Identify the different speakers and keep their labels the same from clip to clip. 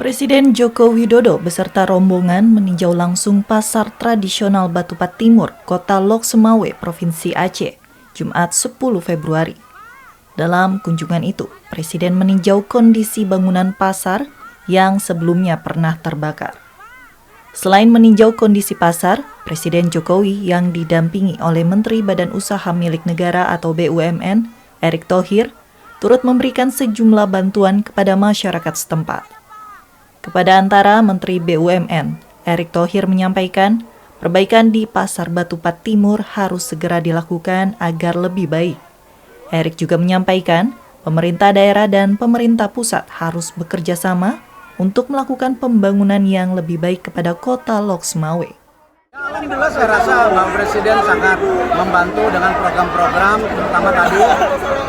Speaker 1: Presiden Joko Widodo beserta rombongan meninjau langsung pasar tradisional Batupat Timur, Kota Lok Sumawe, Provinsi Aceh, Jumat 10 Februari. Dalam kunjungan itu, Presiden meninjau kondisi bangunan pasar yang sebelumnya pernah terbakar. Selain meninjau kondisi pasar, Presiden Jokowi yang didampingi oleh Menteri Badan Usaha Milik Negara atau BUMN, Erick Thohir, turut memberikan sejumlah bantuan kepada masyarakat setempat. Kepada antara Menteri BUMN, Erick Thohir menyampaikan, perbaikan di Pasar Batupat Timur harus segera dilakukan agar lebih baik. Erick juga menyampaikan, pemerintah daerah dan pemerintah pusat harus bekerja sama untuk melakukan pembangunan yang lebih baik kepada Kota Lok Sumawe.
Speaker 2: Alhamdulillah saya rasa Bapak Presiden sangat membantu dengan program-program, terutama tadi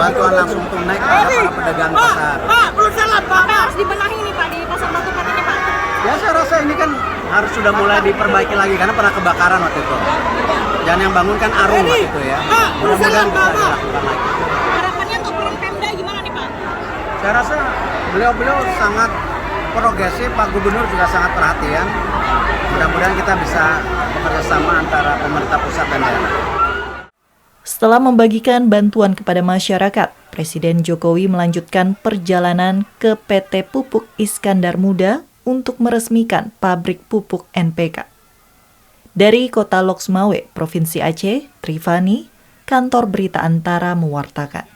Speaker 2: bantuan langsung tunai kepada para pedagang pasar.
Speaker 3: Pak, belum salah Pak. Apa harus dibenahi nih Pak di Pasar Batupat ini Pak?
Speaker 2: Ya saya rasa ini kan harus sudah mulai diperbaiki lagi karena pernah kebakaran waktu itu. Dan yang bangun kan Arum waktu itu ya. Mudah-mudahan bisa dilakukan lagi.
Speaker 3: Harapannya untuk peran Pemda gimana nih Pak?
Speaker 2: Saya rasa beliau sangat progresif, Pak Gubernur juga sangat perhatian. Mudah-mudahan kita bisa bekerja sama antara pemerintah pusat dan daerah.
Speaker 1: Setelah membagikan bantuan kepada masyarakat, Presiden Jokowi melanjutkan perjalanan ke PT Pupuk Iskandar Muda untuk meresmikan pabrik pupuk NPK. Dari Kota Lok Sumawe, Provinsi Aceh, Trifani, Kantor Berita Antara mewartakan.